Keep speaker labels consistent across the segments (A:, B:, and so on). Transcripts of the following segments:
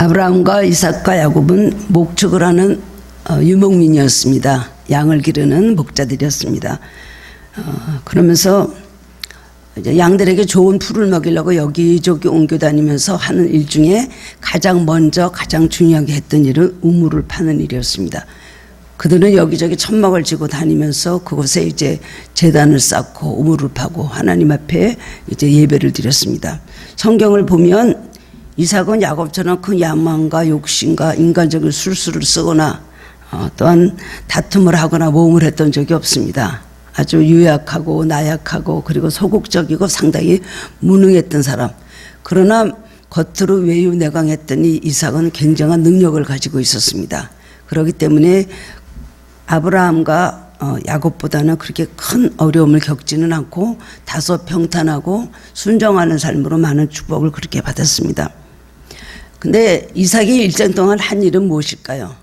A: 아브라함과 이삭과 야곱은 목축을 하는 유목민이었습니다. 양을 기르는 목자들이었습니다. 그러면서 이제 양들에게 좋은 풀을 먹이려고 여기저기 옮겨 다니면서 하는 일 중에 가장 먼저 가장 중요하게 했던 일은 우물을 파는 일이었습니다. 그들은 여기저기 천막을 지고 다니면서 그곳에 이제 제단을 쌓고 우물을 파고 하나님 앞에 이제 예배를 드렸습니다. 성경을 보면 이삭은 야곱처럼 큰 야망과 욕심과 인간적인 술수를 쓰거나 또한 다툼을 하거나 모험을 했던 적이 없습니다. 아주 유약하고 나약하고 그리고 소극적이고 상당히 무능했던 사람. 그러나 겉으로 외유내강했더니 이삭은 굉장한 능력을 가지고 있었습니다. 그렇기 때문에 아브라함과 야곱보다는 그렇게 큰 어려움을 겪지는 않고 다소 평탄하고 순종하는 삶으로 많은 축복을 그렇게 받았습니다. 근데 이삭이 일생 동안 한 일은 무엇일까요?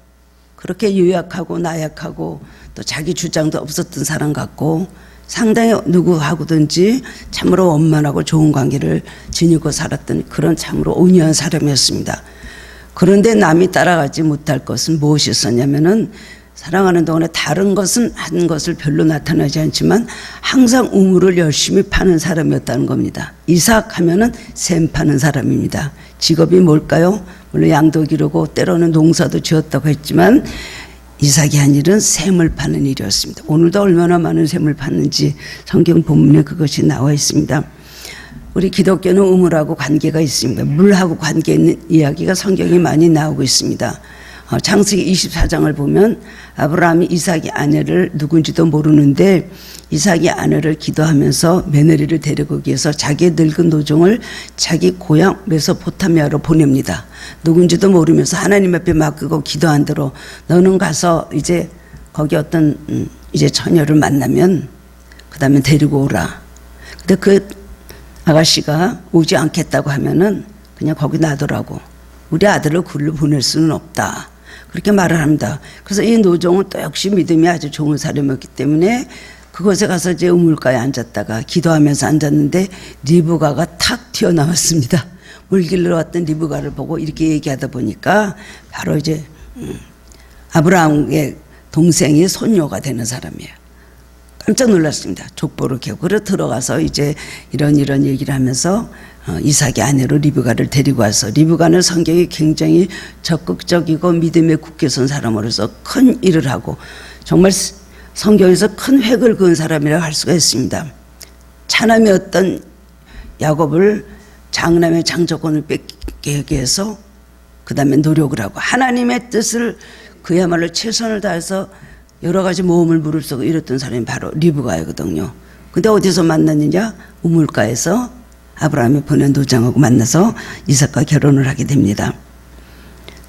A: 그렇게 유약하고 나약하고 또 자기 주장도 없었던 사람 같고 상당히 누구하고든지 참으로 원만하고 좋은 관계를 지니고 살았던 그런 참으로 온유한 사람이었습니다. 그런데 남이 따라가지 못할 것은 무엇이 있었냐면은 사랑하는 동안에 다른 것은 한 것을 별로 나타나지 않지만 항상 우물을 열심히 파는 사람이었다는 겁니다. 이삭 하면은 샘 파는 사람입니다. 직업이 뭘까요? 물론 양도 기르고 때로는 농사도 지었다고 했지만 이삭이 한 일은 샘을 파는 일이었습니다. 오늘도 얼마나 많은 샘을 팠는지 성경 본문에 그것이 나와 있습니다. 우리 기독교는 우물하고 관계가 있습니다. 물하고 관계 있는 이야기가 성경에 많이 나오고 있습니다. 창세기 24장을 보면 아브라함이 이삭의 아내를 누군지도 모르는데 이삭의 아내를 기도하면서 며느리를 데리고 오기 위해서 자기의 늙은 노종을 자기 고향 메소포타미아로 보냅니다. 누군지도 모르면서 하나님 앞에 맡기고 기도한 대로 너는 가서 이제 거기 어떤 이제 처녀를 만나면 그 다음에 데리고 오라. 근데 그 아가씨가 오지 않겠다고 하면은 그냥 거기 놔두라고. 우리 아들을 굴로 보낼 수는 없다. 그렇게 말을 합니다. 그래서 이 노종은 또 역시 믿음이 아주 좋은 사람이었기 때문에 그곳에 가서 이제 우물가에 앉았다가 기도하면서 앉았는데 리브가가 탁 튀어나왔습니다. 물길로 왔던 리브가를 보고 이렇게 얘기하다 보니까 바로 이제 아브라함의 동생이 손녀가 되는 사람이에요. 깜짝 놀랐습니다. 족보를 캐고 그래 들어가서 이제 이런 얘기를 하면서 이삭의 아내로 리브가를 데리고 와서 리브가는 성경이 굉장히 적극적이고 믿음에 굳게 선 사람으로서 큰 일을 하고 정말 성경에서 큰 획을 그은 사람이라고 할 수가 있습니다. 차남이었던 야곱을 장남의 장조건을 뺏게 해서 그 다음에 노력을 하고 하나님의 뜻을 그야말로 최선을 다해서 여러 가지 모험을 무릅쓰고 이랬던 사람이 바로 리브가이거든요. 근데 어디서 만났느냐? 우물가에서 아브라함이 보낸 노장하고 만나서 이삭과 결혼을 하게 됩니다.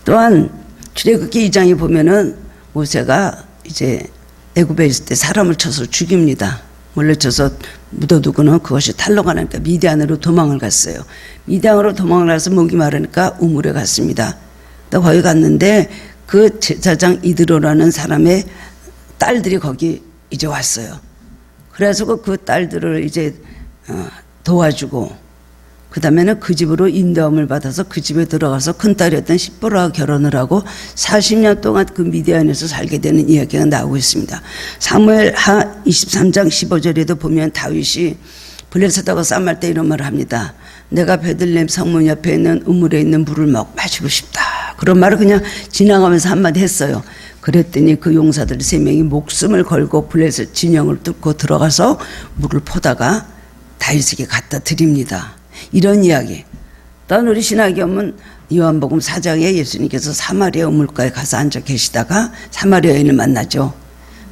A: 또한 출애굽기 2장에 보면은 모세가 이제 애굽에 있을 때 사람을 쳐서 죽입니다. 몰래쳐서 묻어두고는 그것이 탄로가 나니까 미디안으로 도망을 갔어요. 미디안으로 도망을 가서 목이 마르니까 우물에 갔습니다. 또 거기 갔는데 그 제사장 이드로라는 사람의 딸들이 거기 이제 왔어요. 그래서 그 딸들을 이제 도와주고 그 다음에는 그 집으로 인도함을 받아서 그 집에 들어가서 큰딸이었던 십보라와 결혼을 하고 40년 동안 그 미디안에서 살게 되는 이야기가 나오고 있습니다. 사무엘하 23장 15절에도 보면 다윗이 블레셋하고 싸움할 때 이런 말을 합니다. 내가 베들레헴 성문 옆에 있는 우물에 있는 물을 마시고 싶다. 그런 말을 그냥 지나가면서 한마디 했어요. 그랬더니 그 용사들 3명이 목숨을 걸고 블레셋 진영을 뚫고 들어가서 물을 퍼다가 다윗에게 갖다 드립니다. 이런 이야기. 또한 우리 신학교는 요한복음 4장에 예수님께서 사마리아 우물가에 가서 앉아 계시다가 사마리아 여인을 만나죠.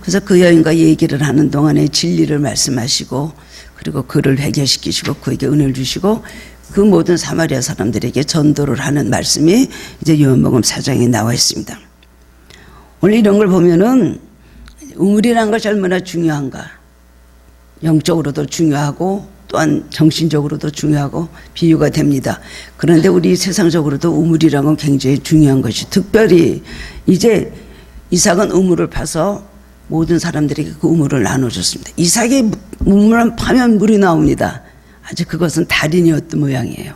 A: 그래서 그 여인과 얘기를 하는 동안에 진리를 말씀하시고 그리고 그를 해결시키시고 그에게 은혜를 주시고 그 모든 사마리아 사람들에게 전도를 하는 말씀이 이제 요한복음 4장에 나와 있습니다. 오늘 이런 걸 보면은 우물이라는 것이 얼마나 중요한가. 영적으로도 중요하고 또한 정신적으로도 중요하고 비유가 됩니다. 그런데 우리 세상적으로도 우물이라는 건 굉장히 중요한 것이 특별히 이제 이삭은 우물을 파서 모든 사람들에게 그 우물을 나눠줬습니다. 이삭이 우물을 파면 물이 나옵니다. 아주 그것은 달인이었던 모양이에요.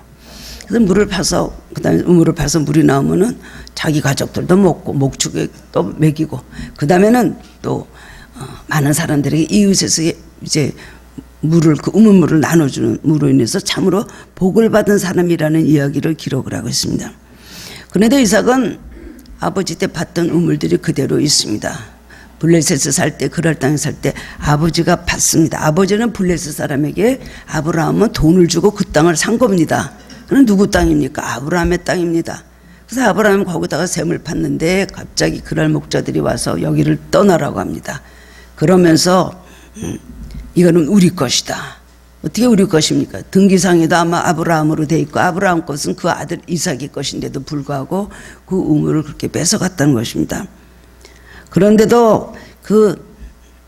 A: 그래서 물을 파서 그다음에 우물을 파서 물이 나오면은 자기 가족들도 먹고 목축에 또 먹이고 그다음에는 또 많은 사람들에게 이웃에서 이제 물을 그 우물물을 나눠주는 물로 인해서 참으로 복을 받은 사람이라는 이야기를 기록을 하고 있습니다. 그런데 이삭은 아버지 때 봤던 우물들이 그대로 있습니다. 블레셋에 살 때 그랄 땅에 살 때 아버지가 받습니다. 아버지는 블레셋 사람에게 아브라함은 돈을 주고 그 땅을 산 겁니다. 그럼 누구 땅입니까? 아브라함의 땅입니다. 그래서 아브라함은 거기다가 샘을 팠는데 갑자기 그랄 목자들이 와서 여기를 떠나라고 합니다. 그러면서 이거는 우리 것이다. 어떻게 우리 것입니까? 등기상에도 아마 아브라함으로 돼 있고 아브라함 것은 그 아들 이삭의 것인데도 불구하고 그 우물을 그렇게 뺏어갔다는 것입니다. 그런데도 그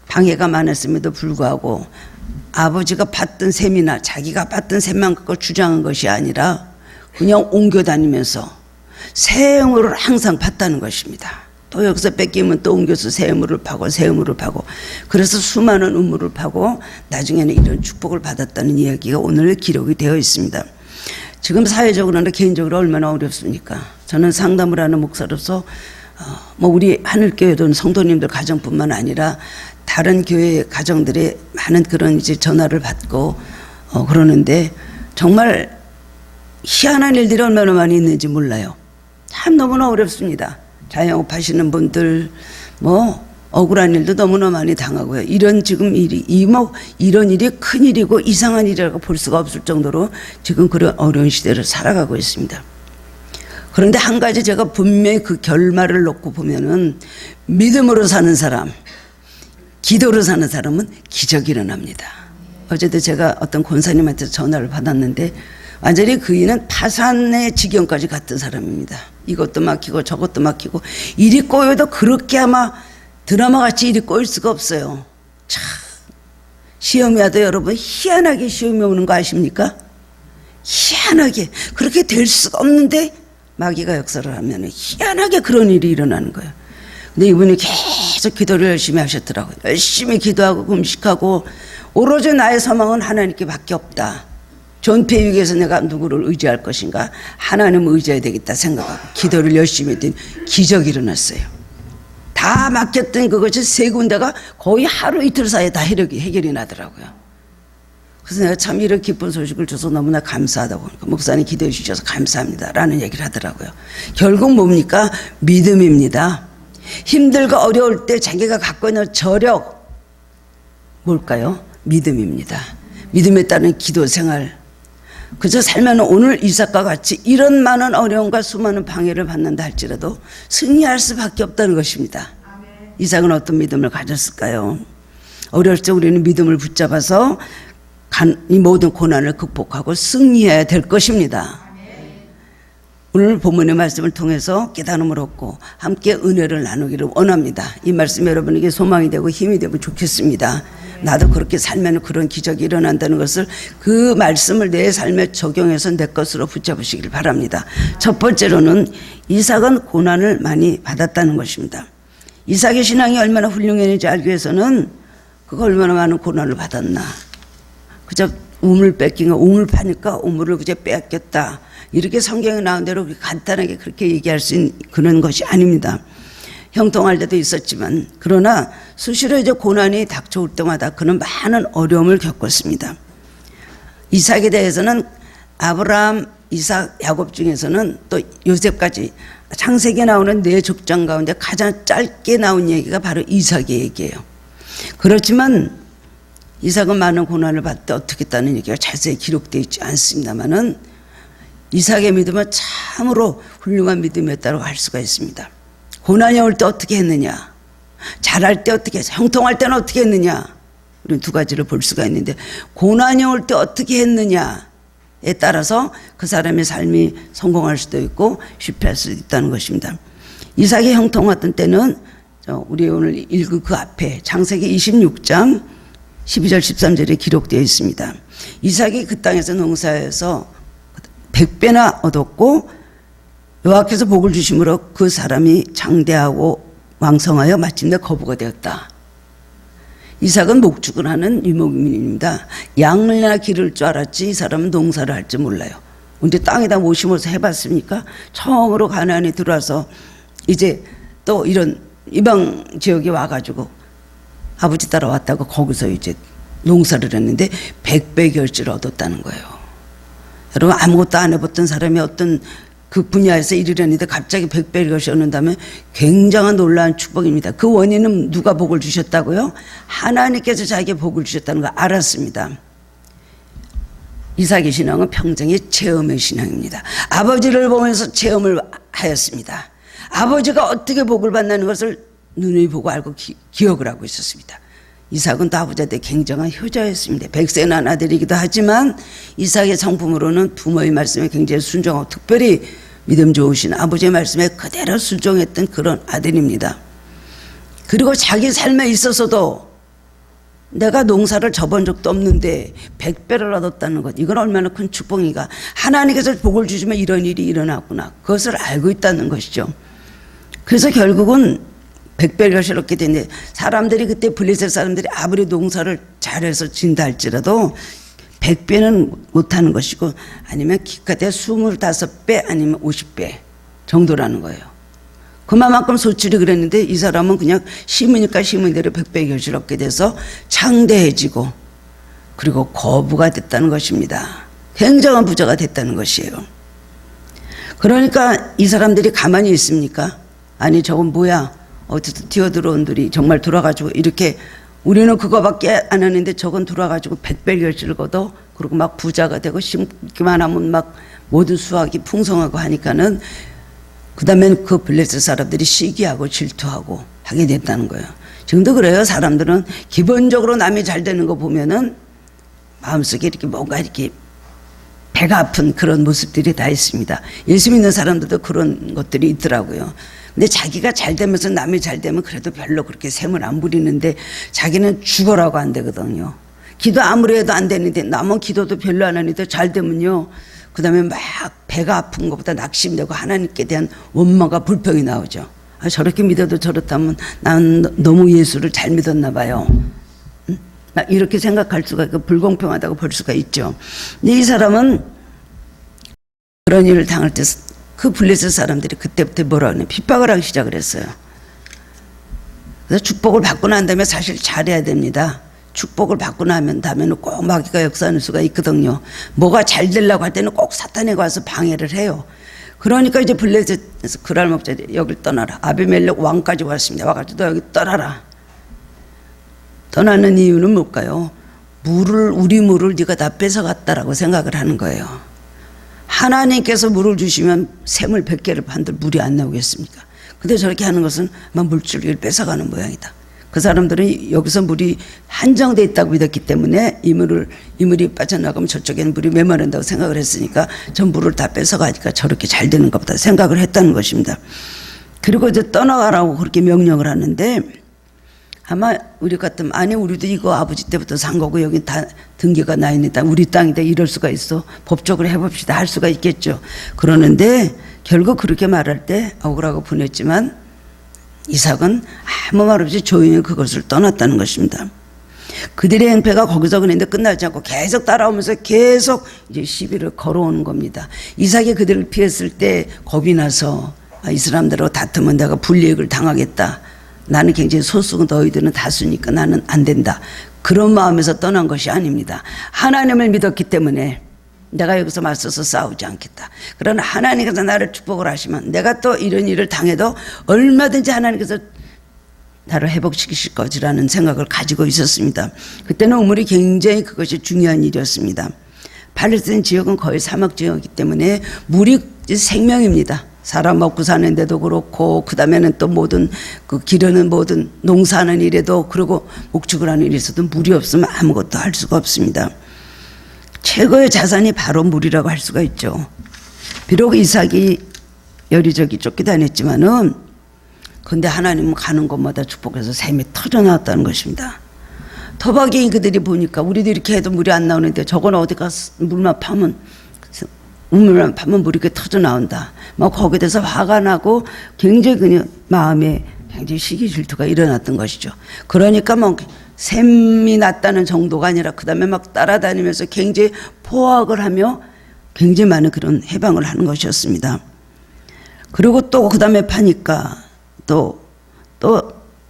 A: 방해가 많았음에도 불구하고 아버지가 받던 셈이나 자기가 받던 셈만 갖고 주장한 것이 아니라 그냥 옮겨 다니면서 새 우물을 항상 팠다는 것입니다. 또 여기서 뺏기면 또 옮겨서 새 우물을 파고 새 우물을 파고 그래서 수많은 우물을 파고 나중에는 이런 축복을 받았다는 이야기가 오늘 기록이 되어 있습니다. 지금 사회적으로나 개인적으로 얼마나 어렵습니까? 저는 상담을 하는 목사로서 우리 하늘교회도 성도님들 가정뿐만 아니라 다른 교회 가정들의 많은 그런 이제 전화를 받고 그러는데 정말 희한한 일들이 얼마나 많이 있는지 몰라요. 참 너무나 어렵습니다. 자영업 하시는 분들 억울한 일도 너무나 많이 당하고요. 이런 지금 일이 이런 일이 큰 일이고 이상한 일이라고 볼 수가 없을 정도로 지금 그런 어려운 시대를 살아가고 있습니다. 그런데 한 가지 제가 분명히 그 결말을 놓고 보면은 믿음으로 사는 사람, 기도로 사는 사람은 기적이 일어납니다. 어제도 제가 어떤 권사님한테 전화를 받았는데 완전히 그이는 파산의 지경까지 갔던 사람입니다. 이것도 막히고 저것도 막히고 일이 꼬여도 그렇게 아마 드라마같이 일이 꼬일 수가 없어요. 참 시험이 와도 여러분 희한하게 시험이 오는 거 아십니까? 희한하게 그렇게 될 수가 없는데 마귀가 역사를 하면 희한하게 그런 일이 일어나는 거예요. 근데 이분이 계속 기도를 열심히 하셨더라고요. 열심히 기도하고 금식하고 오로지 나의 소망은 하나님께 밖에 없다. 존폐 위기에서 내가 누구를 의지할 것인가? 하나님을 의지해야 되겠다 생각하고 기도를 열심히 했더니 기적이 일어났어요. 다 막혔던 그것이 세 군데가 거의 하루 이틀 사이에 다 해결이 나더라고요. 그래서 내가 참 이런 기쁜 소식을 줘서 너무나 감사하다고 목사님 기도해 주셔서 감사합니다 라는 얘기를 하더라고요. 결국 뭡니까? 믿음입니다. 힘들고 어려울 때 자기가 갖고 있는 저력 뭘까요? 믿음입니다. 믿음에 따른 기도 생활. 그저 살면 오늘 이삭과 같이 이런 많은 어려움과 수많은 방해를 받는다 할지라도 승리할 수밖에 없다는 것입니다. 이삭은 어떤 믿음을 가졌을까요? 어려울 때 우리는 믿음을 붙잡아서 이 모든 고난을 극복하고 승리해야 될 것입니다. 오늘 본문의 말씀을 통해서 깨달음을 얻고 함께 은혜를 나누기를 원합니다. 이 말씀 여러분에게 소망이 되고 힘이 되면 좋겠습니다. 나도 그렇게 살면 그런 기적이 일어난다는 것을 그 말씀을 내 삶에 적용해서 내 것으로 붙잡으시길 바랍니다. 첫 번째로는 이삭은 고난을 많이 받았다는 것입니다. 이삭의 신앙이 얼마나 훌륭했는지 알기 위해서는 그가 얼마나 많은 고난을 받았나. 그저 우물 뺏긴 거, 우물 파니까 우물을 그저 뺏겼다. 이렇게 성경에 나온 대로 간단하게 그렇게 얘기할 수 있는 그런 것이 아닙니다. 형통할 때도 있었지만 그러나 수시로 이제 고난이 닥쳐올 때마다 그는 많은 어려움을 겪었습니다. 이삭에 대해서는 아브라함, 이삭, 야곱 중에서는 또 요셉까지 창세기에 나오는 네 족장 가운데 가장 짧게 나온 얘기가 바로 이삭의 얘기예요. 그렇지만 이삭은 많은 고난을 받되 어떻게 했다는 얘기가 자세히 기록되어 있지 않습니다만은 이삭의 믿음은 참으로 훌륭한 믿음이었다고 할 수가 있습니다. 고난이 올 때 어떻게 했느냐, 잘할 때 어떻게 했느냐, 형통할 때는 어떻게 했느냐, 우리는 두 가지를 볼 수가 있는데 고난이 올 때 어떻게 했느냐에 따라서 그 사람의 삶이 성공할 수도 있고 실패할 수도 있다는 것입니다. 이삭이 형통했던 때는 우리 오늘 읽은 그 앞에 창세기 26장 12절 13절에 기록되어 있습니다. 이삭이 그 땅에서 농사해서 100배나 얻었고 여호와께서 복을 주심으로 그 사람이 장대하고 왕성하여 마침내 거부가 되었다. 이삭은 목축을 하는 유목민입니다. 양을이나 기를 줄 알았지 이 사람은 농사를 할 줄 몰라요. 언제 땅에다 못 심어서 해봤습니까? 처음으로 가나안에 들어와서 이제 또 이런 이방 지역에 와가지고 아버지 따라왔다고 거기서 이제 농사를 했는데 100배 결실을 얻었다는 거예요. 여러분, 아무것도 안 해봤던 사람이 어떤 그 분야에서 일을 했는데 갑자기 100배 결실을 얻는다면 굉장한 놀라운 축복입니다. 그 원인은 누가 복을 주셨다고요? 하나님께서 자기에게 복을 주셨다는 걸 알았습니다. 이삭의 신앙은 평생의 체험의 신앙입니다. 아버지를 보면서 체험을 하였습니다. 아버지가 어떻게 복을 받는 것을 눈에 보고 알고 기억을 하고 있었습니다. 이삭은 또 아버지한테 굉장한 효자였습니다. 백세 난 아들이기도 하지만 이삭의 성품으로는 부모의 말씀에 굉장히 순종하고 특별히 믿음 좋으신 아버지의 말씀에 그대로 순종했던 그런 아들입니다. 그리고 자기 삶에 있어서도 내가 농사를 접은 적도 없는데 100배를 얻었다는 것, 이건 얼마나 큰 축복인가. 하나님께서 복을 주시면 이런 일이 일어났구나, 그것을 알고 있다는 것이죠. 그래서 결국은 100배를 결실 얻게 됐는데, 사람들이 그때 블레셋 사람들이 아무리 농사를 잘해서 진다 할지라도 100배는 못하는 것이고, 아니면 기껏해 25배 아니면 50배 정도라는 거예요. 그만큼 소출이 그랬는데 이 사람은 그냥 심으니까 심은 대로 100배 결실 얻게 돼서 창대해지고, 그리고 거부가 됐다는 것입니다. 굉장한 부자가 됐다는 것이에요. 그러니까 이 사람들이 가만히 있습니까? 아니, 저건 뭐야, 어디서 뛰어들어온 들이 정말 돌아가지고 이렇게, 우리는 그거밖에 안 하는데 저건 돌아가지고 100배 결실을 거둬, 그리고 막 부자가 되고 심기만 하면 막 모든 수확이 풍성하고 하니까는, 그 다음에 그 블레셋 사람들이 시기하고 질투하고 하게 됐다는 거예요. 지금도 그래요. 사람들은 기본적으로 남이 잘 되는 거 보면은 마음속에 이렇게 뭔가 이렇게 배가 아픈 그런 모습들이 다 있습니다. 예수 믿는 사람들도 그런 것들이 있더라고요. 근데 자기가 잘 되면서 남이 잘 되면 그래도 별로 그렇게 샘을 안 부리는데, 자기는 죽어라고 안 되거든요. 기도 아무리 해도 안 되는데, 남은 기도도 별로 안 하는데 잘 되면요, 그 다음에 막 배가 아픈 것보다 낙심되고 하나님께 대한 원망과 불평이 나오죠. 아, 저렇게 믿어도 저렇다면 난 너무 예수를 잘 믿었나 봐요. 이렇게 생각할 수가 있고 불공평하다고 볼 수가 있죠. 근데 이 사람은 그런 일을 당할 때 그 블레셋 사람들이 그때부터 뭐라 하냐, 핍박을 하기 시작을 했어요. 그래서 축복을 받고 난 다음에 사실 잘해야 됩니다. 축복을 받고 나면 다음에는 꼭 마귀가 역사하는 수가 있거든요. 뭐가 잘 되려고 할 때는 꼭 사탄이 와서 방해를 해요. 그러니까 이제 블레셋에서 그랄 목자들이 여길 떠나라. 아비멜렉 왕까지 왔습니다. 와가지고 너 여기 떠나라. 떠나는 이유는 뭘까요? 우리 물을 네가 다 뺏어갔다라고 생각을 하는 거예요. 하나님께서 물을 주시면 샘을 100개를 판들 물이 안 나오겠습니까? 근데 저렇게 하는 것은 막 물줄기를 뺏어가는 모양이다. 그 사람들은 여기서 물이 한정되어 있다고 믿었기 때문에 이 물이 빠져나가면 저쪽에는 물이 메마른다고 생각을 했으니까 저 물을 다 뺏어가니까 저렇게 잘 되는 것보다 생각을 했다는 것입니다. 그리고 이제 떠나가라고 그렇게 명령을 하는데, 아마 우리 같으면 아니, 우리도 이거 아버지 때부터 산 거고 여기 다 등기가 나 있는 땅, 우리 땅인데 이럴 수가 있어, 법적으로 해봅시다 할 수가 있겠죠. 그러는데 결국 그렇게 말할 때 억울하고 분했지만 이삭은 아무 말 없이 조용히 그것을 떠났다는 것입니다. 그들의 행패가 거기서 그랬는데 끝나지 않고 계속 따라오면서 계속 이제 시비를 걸어오는 겁니다. 이삭이 그들을 피했을 때 겁이 나서, 이 사람들하고 다투면 내가 불이익을 당하겠다, 나는 굉장히 소수고 너희들은 다수니까 나는 안 된다, 그런 마음에서 떠난 것이 아닙니다. 하나님을 믿었기 때문에 내가 여기서 맞서서 싸우지 않겠다. 그러나 하나님께서 나를 축복을 하시면 내가 또 이런 일을 당해도 얼마든지 하나님께서 나를 회복시키실 것이라는 생각을 가지고 있었습니다. 그때는 우물이 굉장히 그것이 중요한 일이었습니다. 팔레스타인 지역은 거의 사막 지역이기 때문에 물이 생명입니다. 사람 먹고 사는데도 그렇고, 그 다음에는 또 모든 그 기르는 모든 농사하는 일에도, 그리고 목축을 하는 일에서도 물이 없으면 아무것도 할 수가 없습니다. 최고의 자산이 바로 물이라고 할 수가 있죠. 비록 이삭이 여리저리 쫓기다녔지만은, 근데 하나님은 가는 곳마다 축복해서 샘이 터져나왔다는 것입니다. 토박이 그들이 보니까 우리도 이렇게 해도 물이 안 나오는데 저건 어디 가서 물만 파면, 우물만 파면 물이 이렇게 터져나온다. 막 거기에 대해서 화가 나고 굉장히 그냥 마음에 굉장히 시기 질투가 일어났던 것이죠. 그러니까 막 샘이 났다는 정도가 아니라 그 다음에 막 따라다니면서 굉장히 포악을 하며 굉장히 많은 그런 해방을 하는 것이었습니다. 그리고 또 그 다음에 파니까 또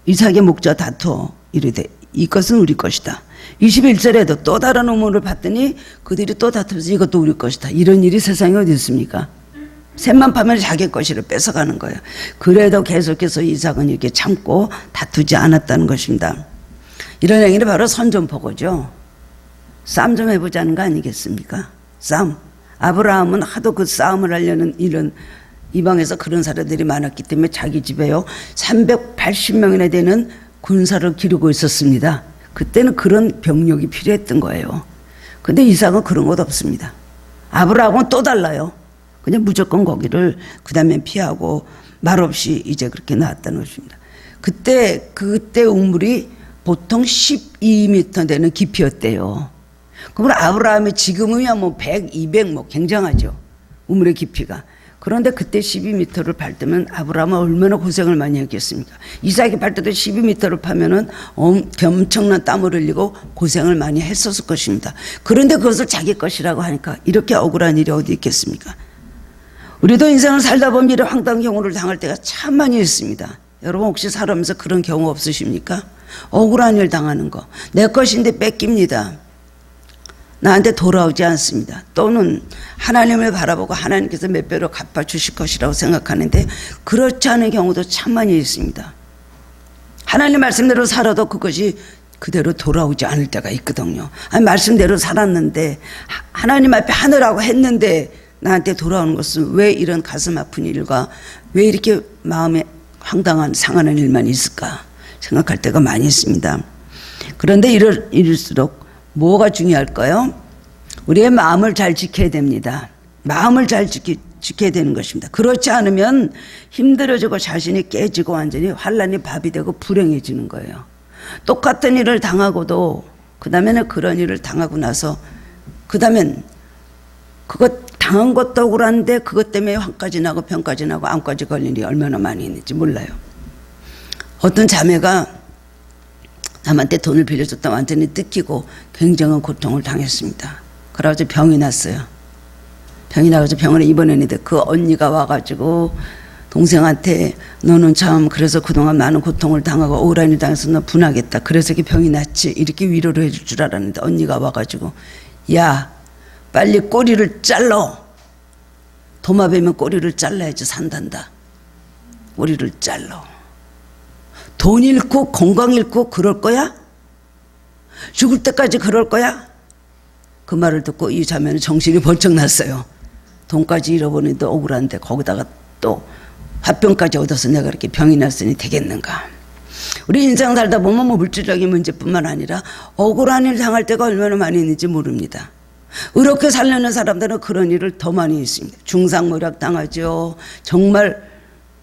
A: 이삭의 목자 다투어 이르되 이것은 우리 것이다. 21절에도 또 다른 우물을 봤더니 그들이 또 다투면서 이것도 우리 것이다. 이런 일이 세상에 어디 있습니까? 셋만 파면 자기 것이를 뺏어가는 거예요. 그래도 계속해서 이삭은 이렇게 참고 다투지 않았다는 것입니다. 이런 행위는 바로 선전포고죠. 싸움 좀 해보자는 거 아니겠습니까? 싸움. 아브라함은 하도 그 싸움을 하려는 이런 이방에서 그런 사람들이 많았기 때문에 자기 집에요 380명이나 되는 군사를 기르고 있었습니다. 그때는 그런 병력이 필요했던 거예요. 근데 이삭은 그런 것 없습니다. 아브라함은 또 달라요. 그냥 무조건 거기를 그 다음에 피하고 말없이 이제 그렇게 나왔다는 것입니다. 그때 우물이 보통 12m 되는 깊이였대요. 그러면 아브라함이 지금이야 뭐 100, 200 뭐 굉장하죠. 우물의 깊이가. 그런데 그때 12m를 밟 때면 아브라함은 얼마나 고생을 많이 했겠습니까? 이삭이 밟 때도 12m를 파면은 엄청난 땀을 흘리고 고생을 많이 했었을 것입니다. 그런데 그것을 자기 것이라고 하니까 이렇게 억울한 일이 어디 있겠습니까? 우리도 인생을 살다 보면 이런 황당한 경우를 당할 때가 참 많이 있습니다. 여러분 혹시 살아오면서 그런 경우 없으십니까? 억울한 일 당하는 거. 내 것인데 뺏깁니다. 나한테 돌아오지 않습니다. 또는 하나님을 바라보고 하나님께서 몇 배로 갚아주실 것이라고 생각하는데 그렇지 않은 경우도 참 많이 있습니다. 하나님 말씀대로 살아도 그것이 그대로 돌아오지 않을 때가 있거든요. 아니 말씀대로 살았는데 하나님 앞에 하느라고 했는데 나한테 돌아오는 것은 왜 이런 가슴 아픈 일과 왜 이렇게 마음에 황당한 상하는 일만 있을까 생각할 때가 많이 있습니다. 그런데 이럴수록 뭐가 중요할까요? 우리의 마음을 잘 지켜야 됩니다. 마음을 잘 지켜야 되는 것입니다. 그렇지 않으면 힘들어지고 자신이 깨지고 완전히 환란이 밥이 되고 불행해지는 거예요. 똑같은 일을 당하고도 그 다음에는 그런 일을 당하고 나서 그 다음엔 그것 당한 것도 억울한데 그것 때문에 화까지 나고 병까지 나고 암까지 걸린 일이 얼마나 많이 있는지 몰라요. 어떤 자매가 남한테 돈을 빌려줬다 완전히 뜯기고 굉장한 고통을 당했습니다. 그래가지고 병이 났어요. 병이 나가지고 병원에 입원했는데 그 언니가 와가지고 동생한테 너는 참 그래서 그동안 많은 고통을 당하고 억울한 일 당해서 너 분하겠다. 그래서 이렇게 병이 났지. 이렇게 위로를 해줄 줄 알았는데 언니가 와가지고 야 빨리 꼬리를 잘라. 도마뱀은 꼬리를 잘라야지 산단다. 꼬리를 잘라. 돈 잃고 건강 잃고 그럴 거야? 죽을 때까지 그럴 거야? 그 말을 듣고 이 자매는 정신이 번쩍 났어요. 돈까지 잃어버리는데 억울한데 거기다가 또 화병까지 얻어서 내가 이렇게 병이 났으니 되겠는가? 우리 인생 살다 보면 뭐 물질적인 문제뿐만 아니라 억울한 일 당할 때가 얼마나 많이 있는지 모릅니다. 의롭게 살려는 사람들은 그런 일을 더 많이 있습니다. 중상모략 당하죠. 정말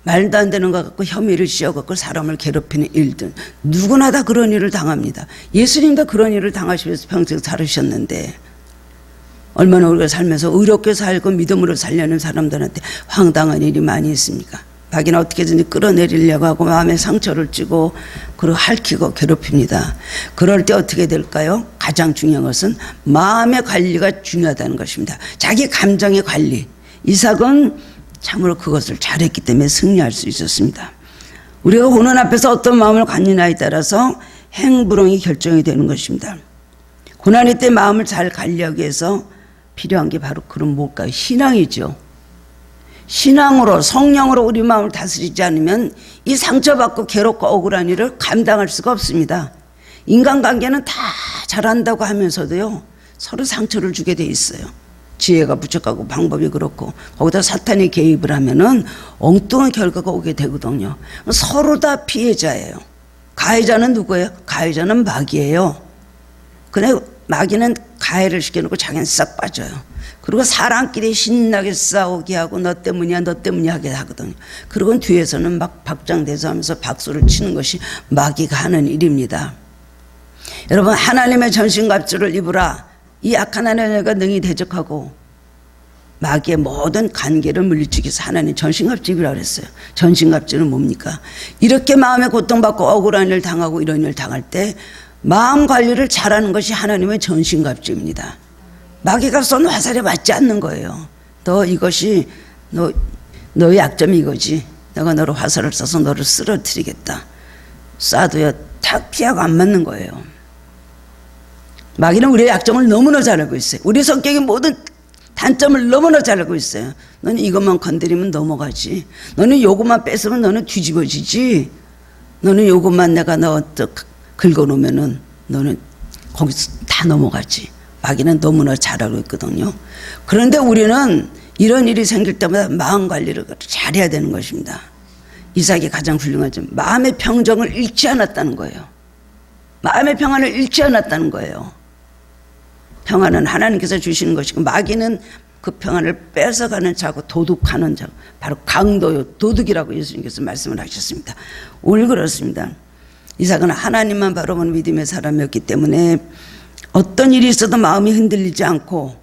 A: 말도 안 되는 것 같고 혐의를 씌워갖고 사람을 괴롭히는 일들 누구나 다 그런 일을 당합니다. 예수님도 그런 일을 당하시면서 평생 살으셨는데 얼마나 우리가 살면서 의롭게 살고 믿음으로 살려는 사람들한테 황당한 일이 많이 있습니까? 자기는 어떻게든지 끌어내리려고 하고 마음에 상처를 주고 그리고 핥히고 괴롭힙니다. 그럴 때 어떻게 될까요? 가장 중요한 것은 마음의 관리가 중요하다는 것입니다. 자기 감정의 관리. 이삭은 참으로 그것을 잘했기 때문에 승리할 수 있었습니다. 우리가 고난 앞에서 어떤 마음을 갖느냐에 따라서 행불응이 결정이 되는 것입니다. 고난의 때 마음을 잘 관리하기 위해서 필요한 게 바로 그런 뭘까요? 신앙이죠. 신앙으로 성령으로 우리 마음을 다스리지 않으면 이 상처받고 괴롭고 억울한 일을 감당할 수가 없습니다. 인간관계는 다 잘한다고 하면서도요 서로 상처를 주게 돼 있어요. 지혜가 부족하고 방법이 그렇고 거기다 사탄이 개입을 하면은 엉뚱한 결과가 오게 되거든요. 서로 다 피해자예요. 가해자는 누구예요? 가해자는 마귀예요. 근데 마귀는 가해를 시켜놓고 자기는 싹 빠져요. 그리고 사람끼리 신나게 싸우게 하고 너 때문이야 너 때문이야 하게 하거든요. 그리고 뒤에서는 막 박장대소하면서 박수를 치는 것이 마귀가 하는 일입니다. 여러분 하나님의 전신갑주를 입으라. 이 악한 하나님과 능히 대적하고 마귀의 모든 관계를 물리치기 위해서 하나님 전신갑주 입으라고 그랬어요. 전신갑주는 뭡니까? 이렇게 마음에 고통받고 억울한 일 당하고 이런 일 당할 때 마음 관리를 잘하는 것이 하나님의 전신갑주입니다. 마귀가 쏜 화살에 맞지 않는 거예요. 너 이것이 너의 약점이 이거지. 내가 너를 화살을 쏴서 너를 쓰러뜨리겠다. 쏴도요 탁 피하고 안 맞는 거예요. 마귀는 우리의 약점을 너무나 잘 알고 있어요. 우리 성격의 모든 단점을 너무나 잘 알고 있어요. 너는 이것만 건드리면 넘어가지. 너는 요것만 뺏으면 너는 뒤집어지지. 너는 요것만 내가 너 긁어놓으면은 너는 거기서 다 넘어가지. 마귀는 너무나 잘 알고 있거든요. 그런데 우리는 이런 일이 생길 때마다 마음 관리를 잘해야 되는 것입니다. 이삭이 가장 훌륭한 점, 마음의 평정을 잃지 않았다는 거예요. 마음의 평안을 잃지 않았다는 거예요. 평안은 하나님께서 주시는 것이고 마귀는 그 평안을 뺏어가는 자고 도둑하는 자, 바로 강도요 도둑이라고 예수님께서 말씀을 하셨습니다. 오늘 그렇습니다. 이삭은 하나님만 바라보는 믿음의 사람이었기 때문에 어떤 일이 있어도 마음이 흔들리지 않고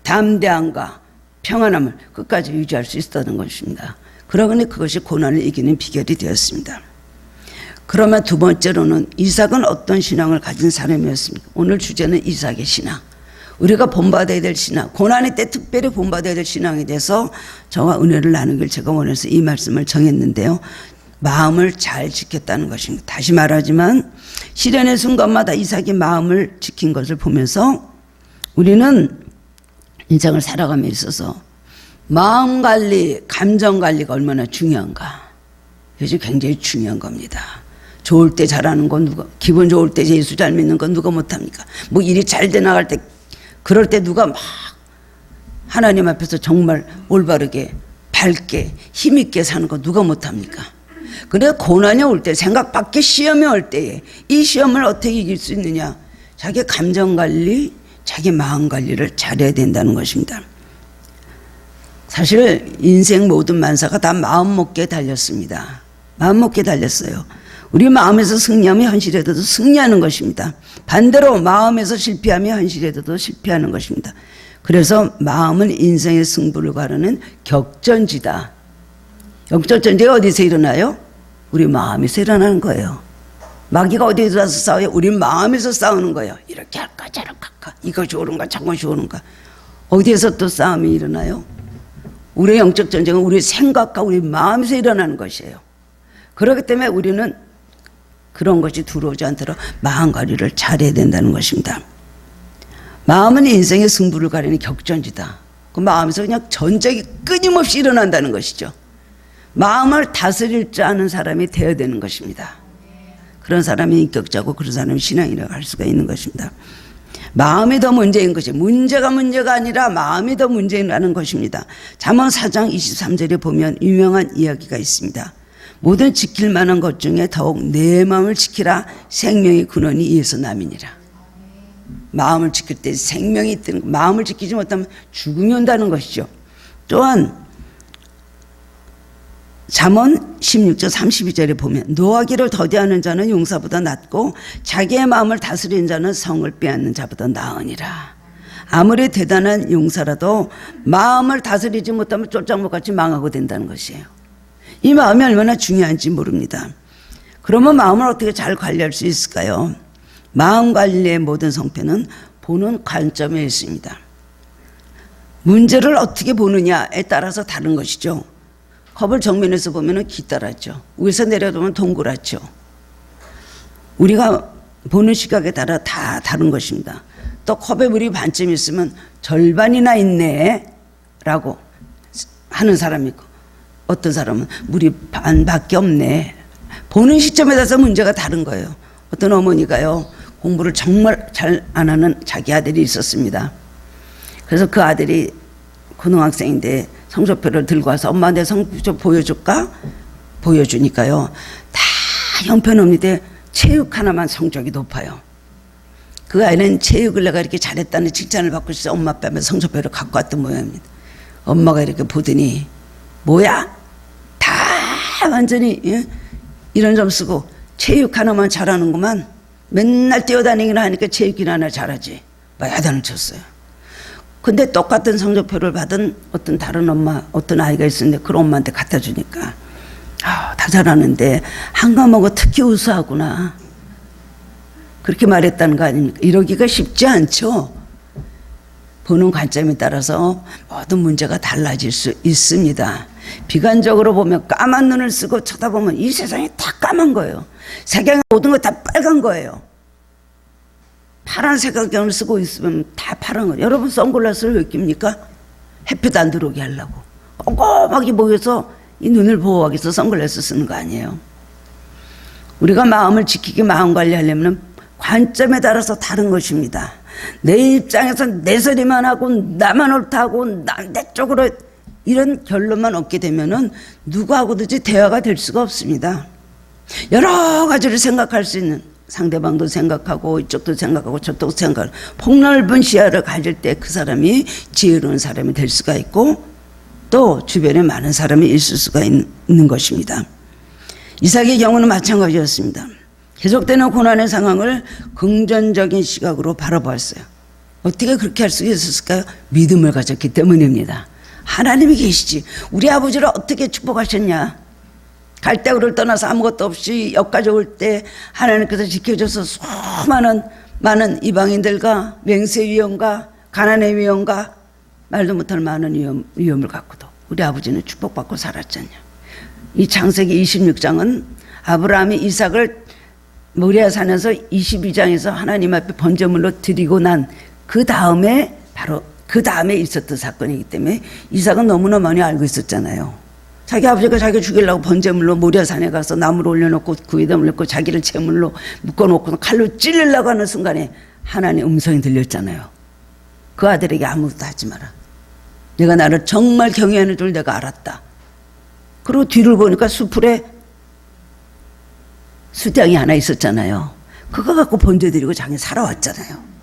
A: 담대함과 평안함을 끝까지 유지할 수 있었던 것입니다. 그러니 그것이 고난을 이기는 비결이 되었습니다. 그러면 두 번째로는 이삭은 어떤 신앙을 가진 사람이었습니까? 오늘 주제는 이삭의 신앙. 우리가 본받아야 될 신앙, 고난의 때 특별히 본받아야 될 신앙에 대해서 저와 은혜를 나누길 제가 원해서 이 말씀을 정했는데요. 마음을 잘 지켰다는 것입니다. 다시 말하지만 시련의 순간마다 이삭이 마음을 지킨 것을 보면서 우리는 인생을 살아감에 있어서 마음 관리, 감정 관리가 얼마나 중요한가. 이것이 굉장히 중요한 겁니다. 좋을 때 잘하는 건 누가, 기분 좋을 때 예수 잘 믿는 건 누가 못합니까? 뭐 일이 잘 돼 나갈 때, 그럴 때 누가 막 하나님 앞에서 정말 올바르게, 밝게, 힘있게 사는 거 누가 못합니까? 그런데 고난이 올 때, 생각 밖의 시험이 올 때에 이 시험을 어떻게 이길 수 있느냐? 자기 감정 관리, 자기 마음 관리를 잘해야 된다는 것입니다. 사실 인생 모든 만사가 다 마음 먹기에 달렸습니다. 마음 먹기에 달렸어요. 우리 마음에서 승리하면 현실에도 승리하는 것입니다. 반대로 마음에서 실패하면 현실에도 실패하는 것입니다. 그래서 마음은 인생의 승부를 가르는 격전지다. 영적 전쟁이 어디서 일어나요? 우리 마음에서 일어나는 거예요. 마귀가 어디서 와서 싸워요? 우리 마음에서 싸우는 거예요. 이렇게 할까 저렇게 할까, 이것이 옳은가 저것이 옳은가. 어디에서 또 싸움이 일어나요? 우리의 영적 전쟁은 우리 생각과 우리 마음에서 일어나는 것이에요. 그렇기 때문에 우리는 그런 것이 들어오지 않도록 마음 관리를 잘해야 된다는 것입니다. 마음은 인생의 승부를 가리는 격전지다. 그 마음에서 그냥 전쟁이 끊임없이 일어난다는 것이죠. 마음을 다스릴 줄 아는 사람이 되어야 되는 것입니다. 그런 사람이 인격자고 그런 사람이 신앙이라고 할 수가 있는 것입니다. 마음이 더 문제인 것이, 문제가 아니라 마음이 더 문제라는 것입니다. 잠언 4장 23절에 보면 유명한 이야기가 있습니다. 모든 지킬 만한 것 중에 더욱 내 마음을 지키라. 생명의 근원이 이에서 남이니라. 마음을 지킬 때 생명이 있다는 것, 마음을 지키지 못하면 죽음이 온다는 것이죠. 또한 잠언 16절 32절에 보면 노하기를 더디하는 자는 용사보다 낫고 자기의 마음을 다스리는 자는 성을 빼앗는 자보다 나으니라. 아무리 대단한 용사라도 마음을 다스리지 못하면 쫄짝못같이 망하고 된다는 것이에요. 이 마음이 얼마나 중요한지 모릅니다. 그러면 마음을 어떻게 잘 관리할 수 있을까요? 마음 관리의 모든 성패는 보는 관점에 있습니다. 문제를 어떻게 보느냐에 따라서 다른 것이죠. 컵을 정면에서 보면 기다랗죠. 위에서 내려보면 동그랗죠. 우리가 보는 시각에 따라 다 다른 것입니다. 또 컵에 물이 반쯤 있으면 절반이나 있네 라고 하는 사람이 있고, 어떤 사람은 물이 반밖에 없네. 보는 시점에 따라서 문제가 다른 거예요. 어떤 어머니가요, 공부를 정말 잘 안 하는 자기 아들이 있었습니다. 그래서 그 아들이 고등학생인데 성적표를 들고 와서 엄마 내 성적 보여줄까? 보여주니까요, 다 형편없는데 체육 하나만 성적이 높아요. 그 아이는 체육을 내가 이렇게 잘했다는 칭찬을 받고 있어 엄마 아빠면 성적표를 갖고 왔던 모양입니다. 엄마가 이렇게 보더니 뭐야? 다 완전히 이런 점 쓰고 체육 하나만 잘하는구만. 맨날 뛰어다니기나 하니까 체육이나 하나 잘하지. 막 야단을 쳤어요. 근데 똑같은 성적표를 받은 어떤 다른 엄마, 어떤 아이가 있었는데 그런 엄마한테 갖다 주니까 다 잘하는데 한 과목은 특히 우수하구나. 그렇게 말했다는 거 아닙니까? 이러기가 쉽지 않죠. 보는 관점에 따라서 모든 문제가 달라질 수 있습니다. 비관적으로 보면 까만 눈을 쓰고 쳐다보면 이 세상이 다 까만 거예요. 세상의 모든 거 다 빨간 거예요. 파란 색안경을 쓰고 있으면 다 파란 거예요. 여러분 선글라스를 왜 낍니까? 햇빛 안 들어오게 하려고. 꼼꼼하게 보여서 이 눈을 보호하기 위해서 선글라스 쓰는 거 아니에요. 우리가 마음을 지키게 마음 관리하려면 관점에 따라서 다른 것입니다. 내 입장에서 내 소리만 하고 나만 옳다고 내 쪽으로 이런 결론만 얻게 되면은 누구하고든지 대화가 될 수가 없습니다. 여러 가지를 생각할 수 있는, 상대방도 생각하고 이쪽도 생각하고 저쪽도 생각하고 폭넓은 시야를 가질 때 그 사람이 지혜로운 사람이 될 수가 있고 또 주변에 많은 사람이 있을 수가 있는 것입니다. 이삭의 경우는 마찬가지였습니다. 계속되는 고난의 상황을 긍정적인 시각으로 바라보았어요. 어떻게 그렇게 할 수 있었을까요? 믿음을 가졌기 때문입니다. 하나님이 계시지. 우리 아버지를 어떻게 축복하셨냐? 갈대우를 떠나서 아무것도 없이 여기까지 올 때 하나님께서 지켜줘서 많은 이방인들과 맹세 위험과 가난의 위험과 말도 못할 많은 위험을 갖고도 우리 아버지는 축복받고 살았잖아요. 이 창세기 26장은 아브라함이 이삭을 모리아산에서 22장에서 하나님 앞에 번제물로 드리고 난 그 다음에 바로 그 다음에 있었던 사건이기 때문에 이삭은 너무나 많이 알고 있었잖아요. 자기 아버지가 자기 죽이려고 번제물로 모리아산에 가서 나무를 올려놓고 그 위에다 올려놓고 자기를 제물로 묶어놓고 칼로 찔리려고 하는 순간에 하나님의 음성이 들렸잖아요. 그 아들에게 아무것도 하지 마라. 내가 나를 정말 경외하는 줄 내가 알았다. 그리고 뒤를 보니까 수풀에 수장이 하나 있었잖아요. 그거 갖고 번제드리고 자기 살아왔잖아요.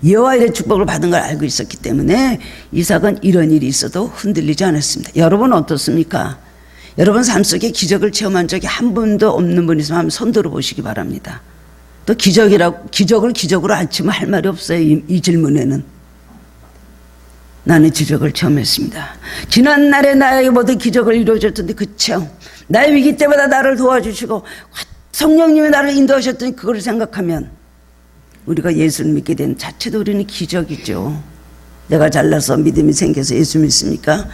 A: 여호와의 축복을 받은 걸 알고 있었기 때문에 이삭은 이런 일이 있어도 흔들리지 않았습니다. 여러분 어떻습니까? 여러분 삶 속에 기적을 체험한 적이 한 분도 없는 분 있으면 한번 손 들어보시기 바랍니다. 또 기적을 기적으로 안 치면 할 말이 없어요. 이 질문에는. 나는 기적을 체험했습니다. 지난날에 나에게 모든 기적을 이루어줬던데 그 체험, 나의 위기 때마다 나를 도와주시고 성령님이 나를 인도하셨더니 그걸 생각하면 우리가 예수를 믿게 된 자체도 우리는 기적이죠. 내가 잘나서 믿음이 생겨서 예수 믿습니까?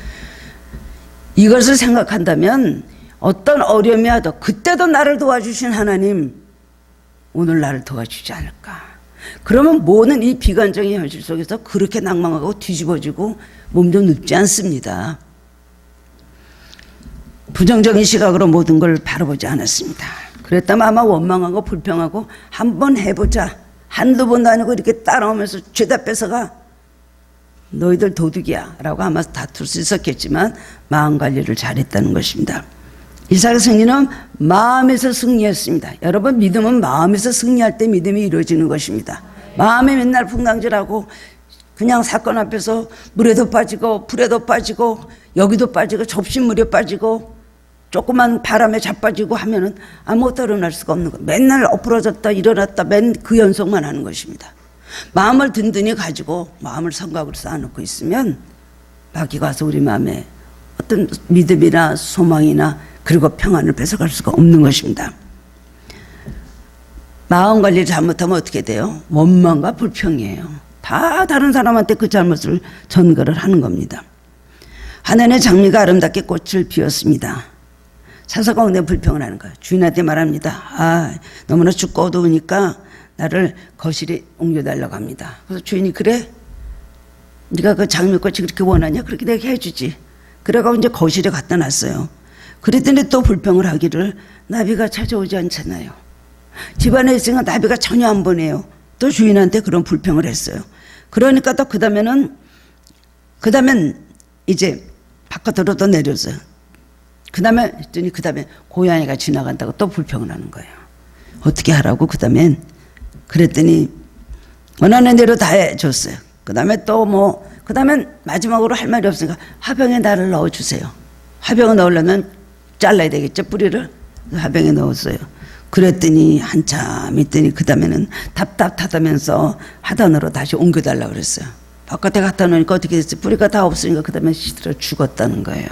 A: 이것을 생각한다면 어떤 어려움이 와도 그때도 나를 도와주신 하나님 오늘 나를 도와주지 않을까. 그러면 모든 이 비관적인 현실 속에서 그렇게 낭망하고 뒤집어지고 몸 좀 눕지 않습니다. 부정적인 시각으로 모든 걸 바라보지 않았습니다. 그랬다면 아마 원망하고 불평하고 한번 해보자. 한두 번도 아니고 이렇게 따라오면서 죄다 뺏어가. 너희들 도둑이야 라고 아마 다툴 수 있었겠지만 마음 관리를 잘했다는 것입니다. 이삭의 승리는 마음에서 승리했습니다. 여러분 믿음은 마음에서 승리할 때 믿음이 이루어지는 것입니다. 마음에 맨날 풍당질하고 그냥 사건 앞에서 물에도 빠지고 불에도 빠지고 여기도 빠지고 접시물에 빠지고 조그만 바람에 자빠지고 하면은 아무것도 일어날 수가 없는 거예요. 맨날 엎어졌다 일어났다 맨 그 연속만 하는 것입니다. 마음을 든든히 가지고 마음을 성곽으로 쌓아놓고 있으면 마귀가 와서 우리 마음에 어떤 믿음이나 소망이나 그리고 평안을 뺏어갈 수가 없는 것입니다. 마음 관리를 잘못하면 어떻게 돼요? 원망과 불평이에요. 다 다른 사람한테 그 잘못을 전가를 하는 겁니다. 하늘의 장미가 아름답게 꽃을 피웠습니다. 사서가 오늘 불평을 하는 거예요. 주인한테 말합니다. 너무나 춥고 어두우니까 나를 거실에 옮겨달라고 합니다. 그래서 주인이 그래? 네가 그 장미꽃이 그렇게 원하냐? 그렇게 내가 해주지. 그래가지고 이제 거실에 갖다 놨어요. 그랬더니 또 불평을 하기를 나비가 찾아오지 않잖아요. 집안에 있으니까 나비가 전혀 안 보내요. 또 주인한테 그런 불평을 했어요. 그러니까 또 그 다음엔 이제 바깥으로 또 내렸어요. 그 다음에 고양이가 지나간다고 또 불평을 하는 거예요. 어떻게 하라고? 그 다음엔 그랬더니 원하는 대로 다 해줬어요. 그 다음에 또 그 다음엔 마지막으로 할 말이 없으니까 화병에 나를 넣어주세요. 화병에 넣으려면 잘라야 되겠죠, 뿌리를. 화병에 넣었어요. 그랬더니 한참 있더니 그 다음에는 답답하다면서 하단으로 다시 옮겨달라고 그랬어요. 바깥에 갖다 놓으니까 어떻게 됐어요? 뿌리가 다 없으니까 그 다음에 시들어 죽었다는 거예요.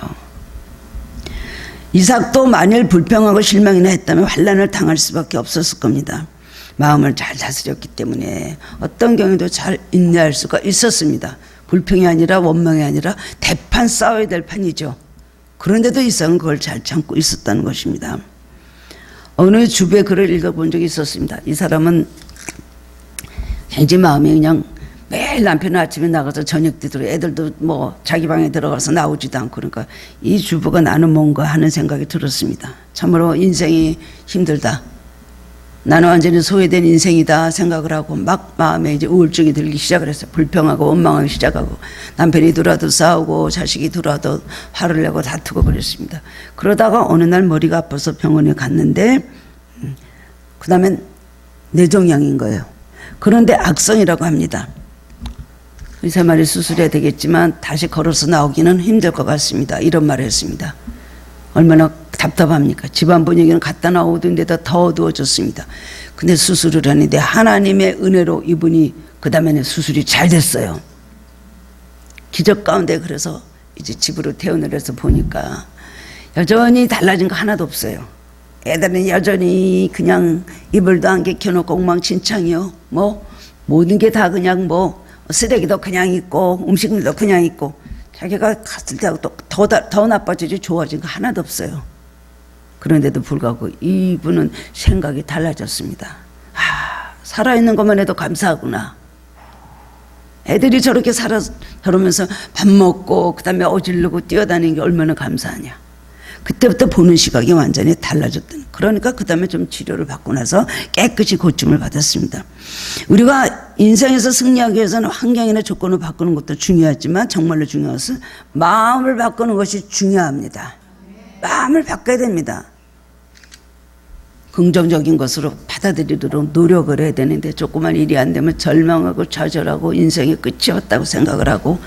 A: 이삭도 만일 불평하고 실망이나 했다면 환난을 당할 수밖에 없었을 겁니다. 마음을 잘 다스렸기 때문에 어떤 경우도 잘 인내할 수가 있었습니다. 불평이 아니라 원망이 아니라 대판 싸워야 될 판이죠. 그런데도 이삭은 그걸 잘 참고 있었다는 것입니다. 어느 주부의 글을 읽어본 적이 있었습니다. 이 사람은 굉장히 마음이 그냥 매일 남편은 아침에 나가서 저녁 때 들어 애들도 뭐 자기 방에 들어가서 나오지도 않고 그러니까 이 주부가 나는 뭔가 하는 생각이 들었습니다. 참으로 인생이 힘들다. 나는 완전히 소외된 인생이다 생각을 하고 막 마음에 이제 우울증이 들기 시작을 했어요. 불평하고 원망하기 시작하고 남편이 들어와도 싸우고 자식이 들어와도 화를 내고 다투고 그랬습니다. 그러다가 어느 날 머리가 아파서 병원에 갔는데 그 다음엔 뇌종양인 거예요. 그런데 악성이라고 합니다. 의사 말이 수술해야 되겠지만 다시 걸어서 나오기는 힘들 것 같습니다. 이런 말을 했습니다. 얼마나 답답합니까? 집안 분위기는 갖다 나오던 데다 더 어두워졌습니다. 근데 수술을 하는데 하나님의 은혜로 이분이 그 다음에는 수술이 잘 됐어요. 기적 가운데 그래서 이제 집으로 퇴원을 해서 보니까 여전히 달라진 거 하나도 없어요. 애들은 여전히 그냥 이불도 안 개켜놓고 엉망진창이요. 뭐 모든 게 다 그냥 뭐 쓰레기도 그냥 있고 음식물도 그냥 있고 자기가 갔을 때하고 또 더 나빠지지 좋아진 거 하나도 없어요. 그런데도 불구하고 이분은 생각이 달라졌습니다. 살아있는 것만 해도 감사하구나. 애들이 저렇게 저러면서 밥 먹고 그 다음에 어지르고 뛰어다니는 게 얼마나 감사하냐. 그때부터 보는 시각이 완전히 달라졌던. 그러니까 그 다음에 좀 치료를 받고 나서 깨끗이 고침을 받았습니다. 우리가 인생에서 승리하기 위해서는 환경이나 조건을 바꾸는 것도 중요하지만 정말로 중요한 것은 마음을 바꾸는 것이 중요합니다. 마음을 바꿔야 됩니다. 긍정적인 것으로 받아들이도록 노력을 해야 되는데 조그만 일이 안 되면 절망하고 좌절하고 인생의 끝이 왔다고 생각을 하고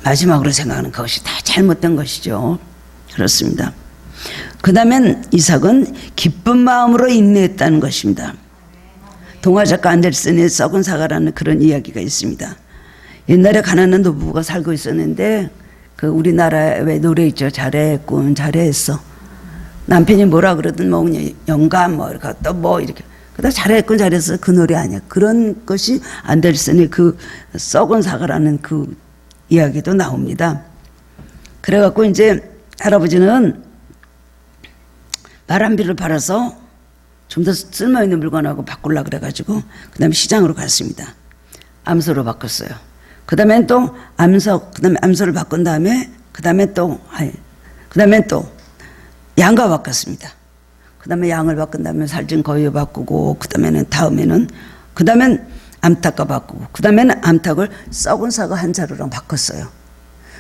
A: 마지막으로 생각하는 것이 다 잘못된 것이죠. 그렇습니다. 그 다음엔 이삭은 기쁜 마음으로 인내했다는 것입니다. 동화작가 안델슨의 썩은 사과라는 그런 이야기가 있습니다. 옛날에 가난한 노부부가 살고 있었는데 그 우리나라에 왜 노래 있죠. 잘했군 잘했어. 남편이 뭐라 그러든 뭐 그냥 영감 뭐 이렇게 또 뭐 이렇게 그다 잘했군 잘했어 그 노래 아니야. 그런 것이 안델슨의 그 썩은 사과라는 그 이야기도 나옵니다. 그래갖고 이제 할아버지는 바람비를 팔아서 좀 더 쓸모있는 물건하고 바꾸려고 그래가지고 그 다음에 시장으로 갔습니다. 암소로 바꿨어요. 그 다음엔 또 그 다음에 암소를 바꾼 다음에 그 다음에 또 양과 바꿨습니다. 그 다음에 양을 바꾼 다음에 살찐 거위を바꾸고 그 다음엔 암탉과 바꾸고 그 다음에는 암탉을 썩은 사과 한 자루랑 바꿨어요.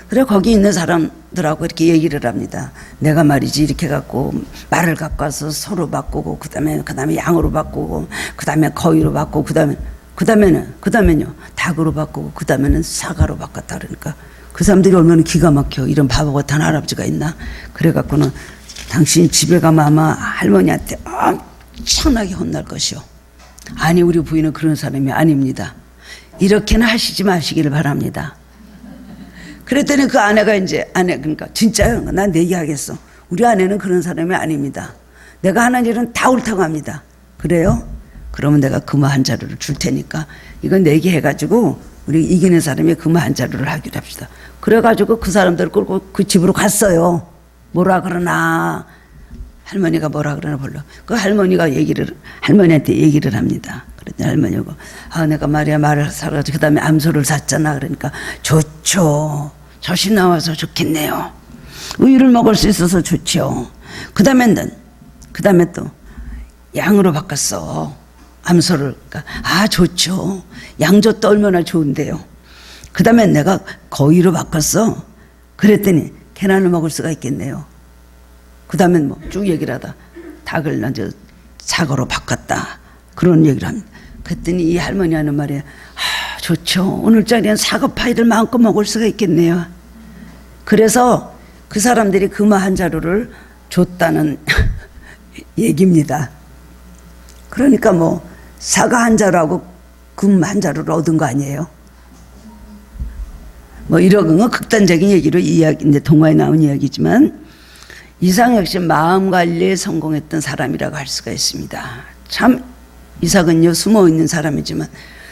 A: 그래 거기 있는 사람들하고 이렇게 얘기를 합니다. 내가 말이지 이렇게 갖고 말을 갖고 와서 소로 바꾸고 그 다음에 양으로 바꾸고 그 다음에 거위로 바꾸고 그 다음에는요 닭으로 바꾸고 그 다음에는 사과로 바꿨다. 그러니까 그 사람들이 얼마나 기가 막혀. 이런 바보 같은 할아버지가 있나. 그래갖고는 당신 집에 가면 아마 할머니한테 엄청나게 혼날 것이요. 아니 우리 부인은 그런 사람이 아닙니다. 이렇게는 하시지 마시기를 바랍니다. 그랬더니 그 아내가 그러니까 진짜요? 난 얘기하겠어. 우리 아내는 그런 사람이 아닙니다. 내가 하는 일은 다 옳다고 합니다. 그래요? 그러면 내가 금화 한 자루를 줄 테니까 이건 내게 해가지고 우리 이기는 사람이 금화 한 자루를 하기로 합시다. 그래가지고 그 사람들 끌고 그 집으로 갔어요. 뭐라 그러나 할머니가 뭐라 그러나 몰라. 그 할머니한테 얘기를 합니다. 그랬더니 할머니가 내가 말이야 말을 사가지고 그 다음에 암소를 샀잖아. 그러니까 좋죠. 젖이 나와서 좋겠네요. 우유를 먹을 수 있어서 좋죠. 그 다음에 또 양으로 바꿨어. 암소를. 그러니까 좋죠. 양젓도 얼마나 좋은데요. 그 다음에 내가 거위로 바꿨어. 그랬더니 계란을 먹을 수가 있겠네요. 그 다음에 뭐 쭉 얘기를 하다 닭을 이제 사과로 바꿨다. 그런 얘기를 합니다. 그랬더니 이 할머니 하는 말이 좋죠. 오늘자리엔 사과 파이를 마음껏 먹을 수가 있겠네요. 그래서 그 사람들이 금화 한 자루를 줬다는 얘기입니다. 그러니까 뭐 사과 한 자루하고 금 한 자루를 얻은 거 아니에요? 뭐 이런 건 극단적인 얘기로 이제 동화에 나온 이야기지만 이삭 역시 마음 관리에 성공했던 사람이라고 할 수가 있습니다. 참 이삭은요 숨어 있는 사람이지만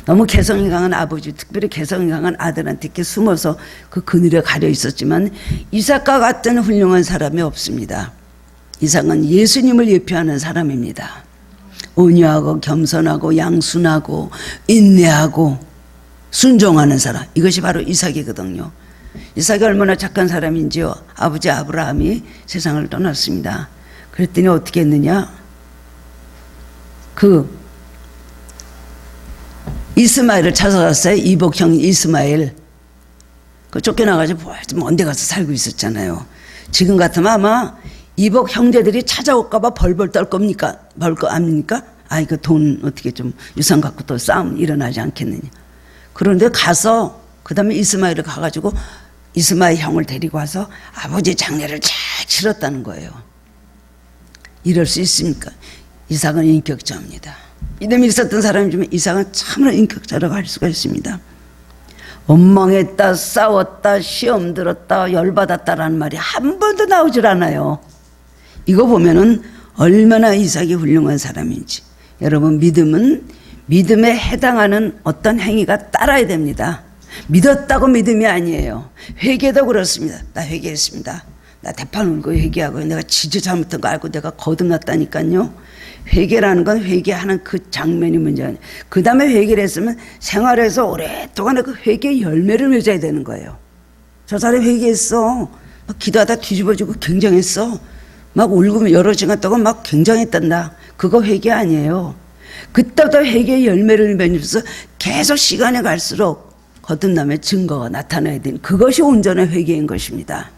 A: 너무 개성이 강한 아버지, 특별히 개성이 강한 아들한테 이렇게 숨어서 그 그늘에 가려 있었지만 이삭과 같은 훌륭한 사람이 없습니다. 이삭은 예수님을 예표하는 사람입니다. 온유하고 겸손하고 양순하고 인내하고 순종하는 사람, 이것이 바로 이삭이거든요. 이삭이 얼마나 착한 사람인지요. 아버지 아브라함이 세상을 떠났습니다. 그랬더니 어떻게 했느냐, 그 이스마엘을 찾아갔어요. 이복형 이스마엘. 그 쫓겨나가지고 먼데 가서 살고 있었잖아요. 지금 같으면 아마 이복 형제들이 찾아올까봐 벌벌 떨 겁니까? 벌거 아닙니까? 아, 이거 돈 어떻게 좀 유산 갖고 또 싸움 일어나지 않겠느냐. 그런데 가서 그 다음에 이스마엘을 가가지고 이스마엘 형을 데리고 와서 아버지 장례를 잘 치렀다는 거예요. 이럴 수 있습니까? 이삭은 인격자입니다. 이름이 있었던 사람이지만 이삭은 참으로 인격자라고 할 수가 있습니다. 원망했다, 싸웠다, 시험 들었다, 열받았다라는 말이 한 번도 나오질 않아요. 이거 보면은 얼마나 이삭이 훌륭한 사람인지. 여러분, 믿음은 믿음에 해당하는 어떤 행위가 따라야 됩니다. 믿었다고 믿음이 아니에요. 회개도 그렇습니다. 나 회개했습니다. 나 대판 울고 회개하고 내가 진짜 잘못한 거 알고 내가 거듭났다니까요. 회개라는 건 회개하는 그 장면이 문제가 아니에요. 그 다음에 회개를 했으면 생활에서 오랫동안 그 회개의 열매를 맺어야 되는 거예요. 저 사람이 회개했어. 막 기도하다 뒤집어지고 굉장했어. 막 울고 여러 시간 동안 막 굉장했단다. 그거 회개 아니에요. 그때부터 회개의 열매를 맺으면서 계속 시간이 갈수록 거듭남의 증거가 나타나야 되는 그것이 온전한 회개인 것입니다.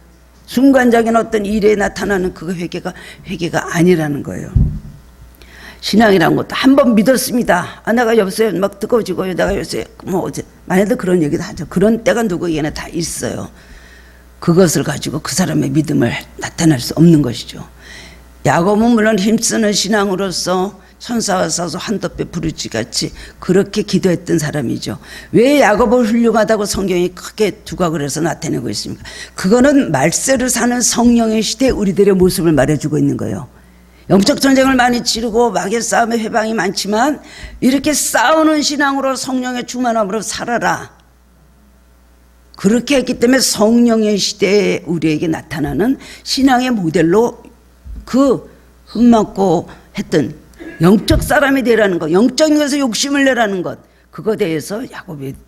A: 순간적인 어떤 일에 나타나는 그 회개가 아니라는 거예요. 신앙이라는 것도 한 번 믿었습니다. 아, 내가 요새 막 뜨거워지고요. 내가 요새 뭐 어제 만약에 그런 얘기도 하죠. 그런 때가 누구에게나 다 있어요. 그것을 가지고 그 사람의 믿음을 나타낼 수 없는 것이죠. 야곱은 물론 힘쓰는 신앙으로서 천사가 써서 한뼘배 부르짖같이 그렇게 기도했던 사람이죠. 왜 야곱을 훌륭하다고 성경이 크게 두각을 해서 나타내고 있습니까? 그거는 말세를 사는 성령의 시대에 우리들의 모습을 말해주고 있는 거예요. 영적 전쟁을 많이 치르고 마귀의 싸움에 회방이 많지만 이렇게 싸우는 신앙으로 성령의 충만함으로 살아라. 그렇게 했기 때문에 성령의 시대에 우리에게 나타나는 신앙의 모델로 그 흠맞고 했던 영적 사람이 되라는 것, 영적인 것에 욕심을 내라는 것, 그거에 대해서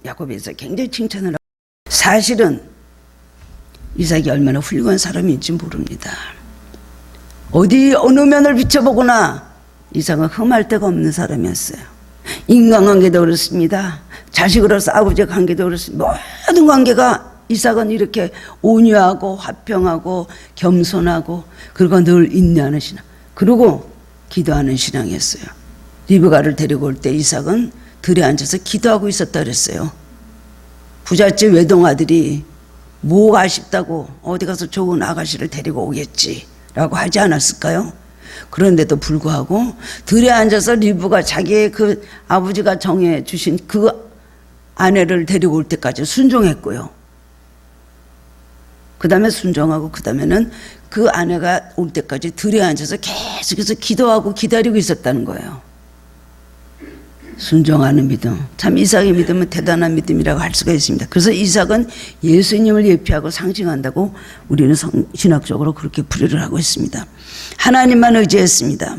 A: 야곱에서 굉장히 칭찬을 하고, 사실은 이삭이 얼마나 훌륭한 사람인지 모릅니다. 어디 어느 면을 비춰보거나 이삭은 흠할 데가 없는 사람이었어요. 인간관계도 그렇습니다. 자식으로서 아버지의 관계도 그렇습니다. 모든 관계가 이삭은 이렇게 온유하고 화평하고 겸손하고 그리고 늘 인내하는 신앙, 그리고 기도하는 신앙이었어요. 리브가를 데리고 올 때 이삭은 들에 앉아서 기도하고 있었다 그랬어요. 부잣집 외동아들이 뭐가 아쉽다고 어디 가서 좋은 아가씨를 데리고 오겠지 라고 하지 않았을까요? 그런데도 불구하고 들에 앉아서 리브가 자기의 그 아버지가 정해 주신 그 아내를 데리고 올 때까지 순종했고요. 그 다음에 순종하고 그 다음에는 그 아내가 올 때까지 들에 앉아서 계속해서 기도하고 기다리고 있었다는 거예요. 순종하는 믿음, 참 이삭의 믿음은 대단한 믿음이라고 할 수가 있습니다. 그래서 이삭은 예수님을 예표하고 상징한다고 우리는 신학적으로 그렇게 풀이를 하고 있습니다. 하나님만 의지했습니다.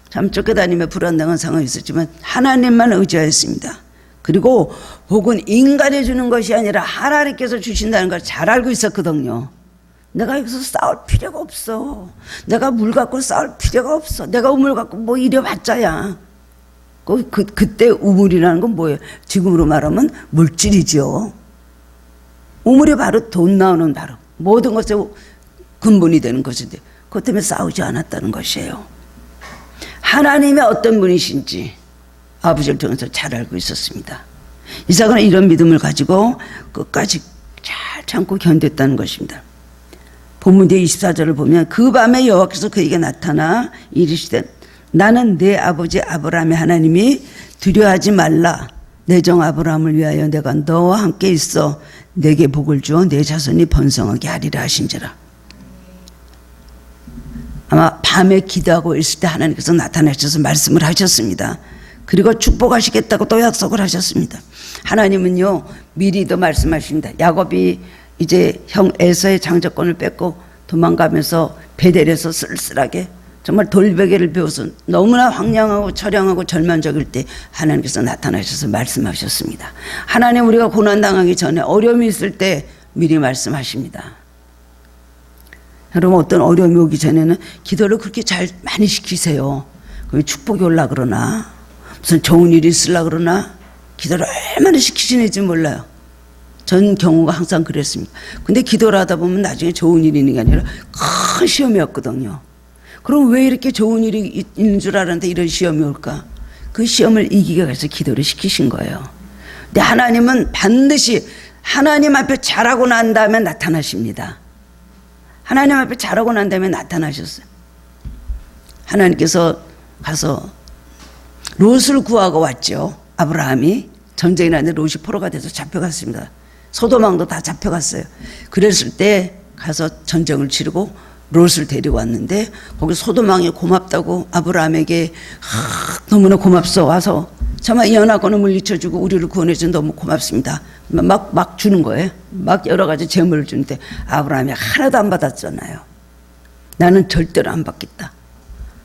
A: 참 쫓겨다니며 불안당한 상황이 있었지만 하나님만 의지하였습니다. 그리고 복은 인간이 주는 것이 아니라 하나님께서 주신다는 걸 잘 알고 있었거든요. 내가 여기서 싸울 필요가 없어. 내가 물 갖고 싸울 필요가 없어. 내가 우물 갖고 뭐 이래봤자야. 그때 우물이라는 건 뭐예요? 지금으로 말하면 물질이죠. 우물이 바로 돈 나오는 바로 모든 것의 근본이 되는 것인데 그것 때문에 싸우지 않았다는 것이에요. 하나님의 어떤 분이신지 아버지를 통해서 잘 알고 있었습니다. 이삭은 이런 믿음을 가지고 끝까지 잘 참고 견뎠다는 것입니다. 본문 뒤 24절을 보면 그 밤에 여호와께서 그에게 나타나 이르시되 나는 내 아버지 아브라함의 하나님이 두려워하지 말라. 내 종 아브라함을 위하여 내가 너와 함께 있어 내게 복을 주어 내 자손이 번성하게 하리라 하신지라. 아마 밤에 기도하고 있을 때 하나님께서 나타나셔서 말씀을 하셨습니다. 그리고 축복하시겠다고 또 약속을 하셨습니다. 하나님은요 미리도 말씀하십니다. 야곱이 이제 형 에서의 장자권을 뺏고 도망가면서 베델에서 쓸쓸하게 정말 돌베개를 베어서 너무나 황량하고 처량하고 절망적일 때 하나님께서 나타나셔서 말씀하셨습니다. 하나님 우리가 고난당하기 전에 어려움이 있을 때 미리 말씀하십니다. 여러분 어떤 어려움이 오기 전에는 기도를 그렇게 잘 많이 시키세요. 그럼 축복이 올라 그러나 무슨 좋은 일이 있으려 그러나 기도를 얼마나 시키시는지 몰라요. 전 경우가 항상 그랬습니다. 근데 기도를 하다 보면 나중에 좋은 일이 있는 게 아니라 큰 시험이었거든요. 그럼 왜 이렇게 좋은 일이 있는 줄 알았는데 이런 시험이 올까? 그 시험을 이기기 위해서 기도를 시키신 거예요. 근데 하나님은 반드시 하나님 앞에 잘하고 난 다음에 나타나십니다. 하나님 앞에 잘하고 난 다음에 나타나셨어요. 하나님께서 가서 롯을 구하고 왔죠. 아브라함이 전쟁이 났는데 롯이 포로가 돼서 잡혀갔습니다. 소도망도 다 잡혀갔어요. 그랬을 때 가서 전쟁을 치르고 롯을 데리고 왔는데 거기 소도망이 고맙다고 아브라함에게 너무나 고맙소 와서 정말 이 연하고는 물리쳐주고 우리를 구원해줘서 너무 고맙습니다. 막 주는 거예요. 막 여러 가지 재물을 주는데 아브라함이 하나도 안 받았잖아요. 나는 절대로 안 받겠다.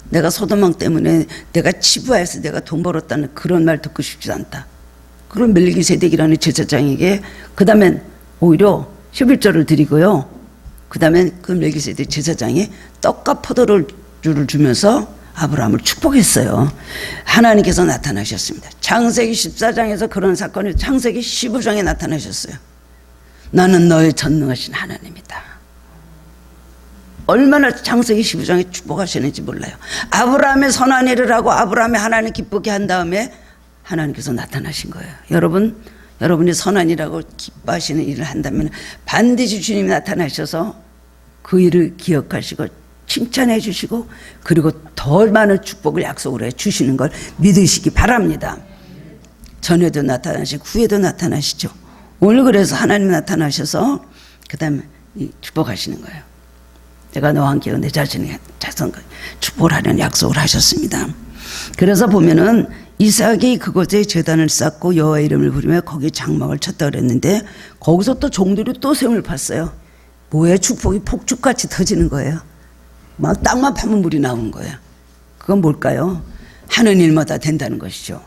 A: 내가 소도망 때문에 내가 치부해서 내가 돈 벌었다는 그런 말 듣고 싶지 않다. 그런 멜기세덱이라는 제사장에게 그 다음엔 오히려 11조를 드리고요. 그 다음에 그 멜기세덱 제사장이 떡과 포도주를 주면서 아브라함을 축복했어요. 하나님께서 나타나셨습니다. 창세기 14장에서 그런 사건이 창세기 15장에 나타나셨어요. 나는 너의 전능하신 하나님이다. 얼마나 창세기 15장에 축복하시는지 몰라요. 아브라함의 선한 일을 하고 아브라함의 하나님 기쁘게 한 다음에 하나님께서 나타나신 거예요. 여러분이 선한 일하고 기뻐하시는 일을 한다면 반드시 주님이 나타나셔서 그 일을 기억하시고 칭찬해 주시고 그리고 더 많은 축복을 약속을 해 주시는 걸 믿으시기 바랍니다. 전에도 나타나시고 후에도 나타나시죠. 오늘 그래서 하나님 나타나셔서 그 다음에 축복하시는 거예요. 내가 너와 함께 내 자신의 자손과 축복을 하려는 약속을 하셨습니다. 그래서 보면은 이삭이 그곳에 제단을 쌓고 여호와의 이름을 부르며 거기에 장막을 쳤다 그랬는데 거기서 또 종들이 또 샘을 팠어요. 뭐에 축복이 폭죽같이 터지는 거예요. 막 땅만 파면 물이 나오는 거예요. 그건 뭘까요? 하는 일마다 된다는 것이죠.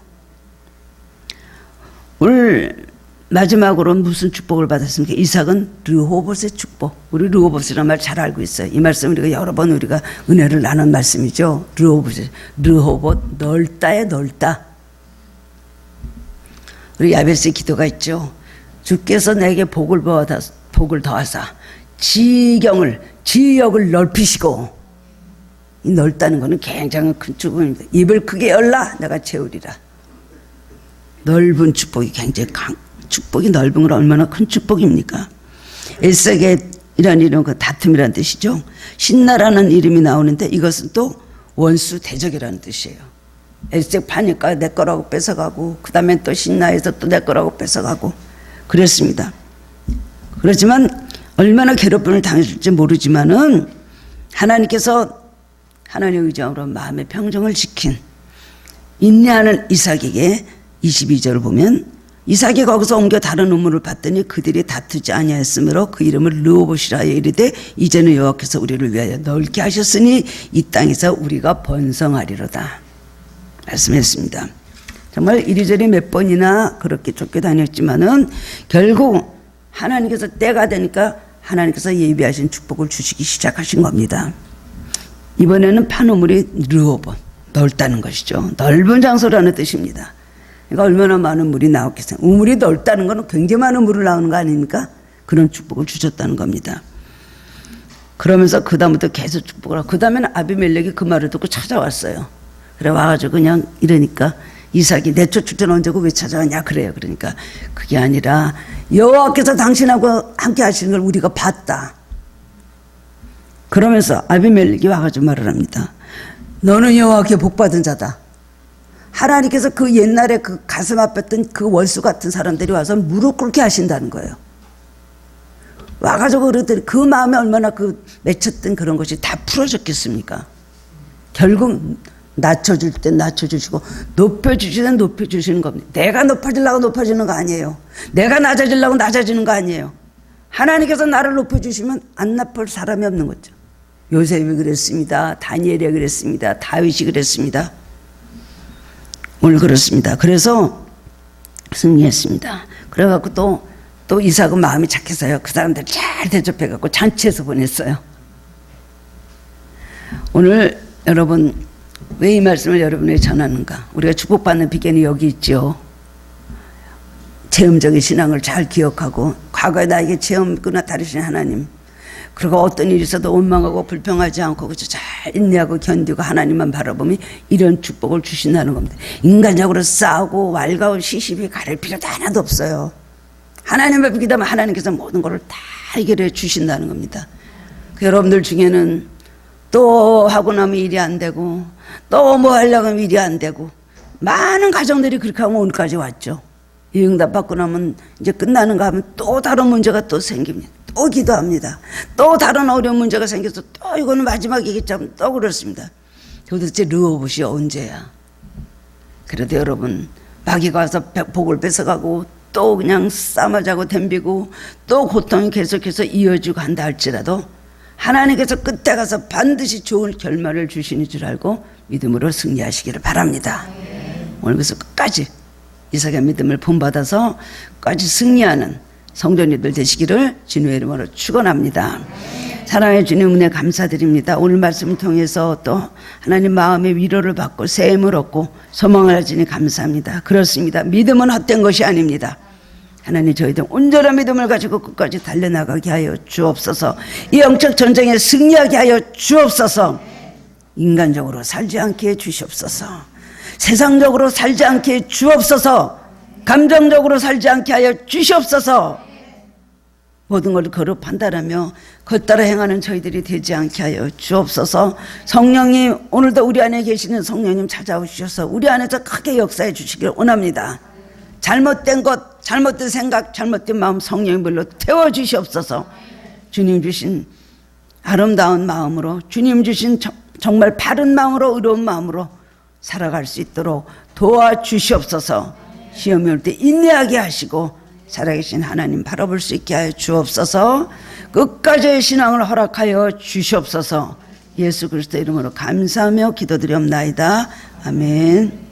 A: 오늘 마지막으로 무슨 축복을 받았습니까? 이삭은 르호봇의 축복. 우리 르호봇이라는 말 잘 알고 있어요. 이 말씀 우리가 여러 번 우리가 은혜를 나눈 말씀이죠. 르호봇 넓다에 넓다. 우리 야베스의 기도가 있죠. 주께서 내게 복을 더하사 지역을 넓히시고, 이 넓다는 것은 굉장히 큰 축복입니다. 입을 크게 열라 내가 채우리라. 넓은 축복이 굉장히 축복이 넓은 건 얼마나 큰 축복입니까? 엘색이라는 이름, 그 다툼이라는 뜻이죠. 신나라는 이름이 나오는데 이것은 또 원수 대적이라는 뜻이에요. 엘색 파니까 내 거라고 뺏어가고 그 다음에 또 신나에서 또 내 거라고 뺏어가고 그랬습니다. 그렇지만 얼마나 괴롭힘을 당했을지 모르지만은 하나님께서 하나님의 의정으로 마음의 평정을 지킨 인내하는 이삭에게 22절을 보면 이삭이 거기서 옮겨 다른 우물을 봤더니 그들이 다투지 아니하였으므로 그 이름을 르호봇이라 이르되 이제는 여호와께서 우리를 위하여 넓게 하셨으니 이 땅에서 우리가 번성하리로다 말씀했습니다. 정말 이리저리 몇 번이나 그렇게 쫓겨다녔지만은 결국 하나님께서 때가 되니까 하나님께서 예비하신 축복을 주시기 시작하신 겁니다. 이번에는 판 우물이 르호봇, 넓다는 것이죠. 넓은 장소라는 뜻입니다. 그러니까 얼마나 많은 물이 나왔겠어요. 우물이 넓다는 건 굉장히 많은 물을 나오는 거 아닙니까? 그런 축복을 주셨다는 겁니다. 그러면서 그 다음부터 계속 축복을 하고 그 다음에는 아비멜렉이 그 말을 듣고 찾아왔어요. 그래 와가지고 그냥 이러니까 이삭이 내 쫓을 언제고 왜 찾아왔냐 그래요. 그러니까 그게 아니라 여호와께서 당신하고 함께 하시는 걸 우리가 봤다. 그러면서 아비멜렉이 와가지고 말을 합니다. 너는 여호와께 복받은 자다. 하나님께서 그 옛날에 그 가슴 아팠던 그 원수 같은 사람들이 와서 무릎 꿇게 하신다는 거예요. 와가지고 그러더니 그 마음에 얼마나 그 맺혔던 그런 것이 다 풀어졌겠습니까? 결국 낮춰줄 땐 낮춰주시고 높여주시는 높여주시는 겁니다. 내가 높아지려고 높아지는 거 아니에요. 내가 낮아지려고 낮아지는 거 아니에요. 하나님께서 나를 높여주시면 안 나쁠 사람이 없는 거죠. 요셉이 그랬습니다. 다니엘이 그랬습니다. 다윗이 그랬습니다. 오늘 그렇습니다. 그래서 승리했습니다. 그래갖고 또 이삭은 마음이 착해서요. 그 사람들 잘 대접해갖고 잔치해서 보냈어요. 오늘 여러분 왜 이 말씀을 여러분에게 전하는가? 우리가 축복받는 비결이 여기 있죠. 체험적인 신앙을 잘 기억하고 과거에 나에게 체험구나 다루신 하나님, 그리고 어떤 일이 있어도 원망하고 불평하지 않고 그저 잘 인내하고 견디고 하나님만 바라보면 이런 축복을 주신다는 겁니다. 인간적으로 싸우고 왈가운 시시비 가릴 필요도 하나도 없어요. 하나님을 믿기다면 하나님께서 모든 것을 다 해결해 주신다는 겁니다. 그 여러분들 중에는 또 하고 나면 일이 안 되고 또 뭐 하려고 하면 일이 안 되고 많은 가정들이 그렇게 하면 오늘까지 왔죠. 이 응답 받고 나면 이제 끝나는가 하면 또 다른 문제가 또 생깁니다. 또 기도합니다. 또 다른 어려운 문제가 생겨서 또 이거는 마지막이겠지 하면 또 그렇습니다. 도대체 르호봇이 언제야? 그래도 여러분 마귀가 와서 복을 뺏어가고 또 그냥 싸움하자고 덤비고 또 고통이 계속해서 이어지고 한다 할지라도 하나님께서 끝에 가서 반드시 좋은 결말을 주시는 줄 알고 믿음으로 승리하시기를 바랍니다. 오늘 그래서 끝까지 이삭의 믿음을 본받아서 끝까지 승리하는 성도님들 되시기를 주님의 이름으로 축원합니다. 사랑해 주님 은혜 감사드립니다. 오늘 말씀을 통해서 또 하나님 마음의 위로를 받고 새 힘을 얻고 소망을 가지니 감사합니다. 그렇습니다. 믿음은 헛된 것이 아닙니다. 하나님 저희들 온전한 믿음을 가지고 끝까지 달려나가게 하여 주옵소서. 이 영적 전쟁에 승리하게 하여 주옵소서. 인간적으로 살지 않게 해 주시옵소서. 세상적으로 살지 않게 해 주옵소서. 감정적으로 살지 않게 하여 주시옵소서. 모든 걸 거로 판단하며 겉따라 행하는 저희들이 되지 않게 하여 주옵소서. 성령님 오늘도 우리 안에 계시는 성령님 찾아오셔서 우리 안에서 크게 역사해 주시길 원합니다. 잘못된 것, 잘못된 생각, 잘못된 마음 성령의 불로 태워주시옵소서. 주님 주신 아름다운 마음으로, 주님 주신 정말 바른 마음으로, 의로운 마음으로 살아갈 수 있도록 도와주시옵소서. 시험이 올 때 인내하게 하시고 살아계신 하나님 바라볼 수 있게 하여 주옵소서. 끝까지의 신앙을 허락하여 주시옵소서. 예수 그리스도 이름으로 감사하며 기도드리옵나이다. 아멘.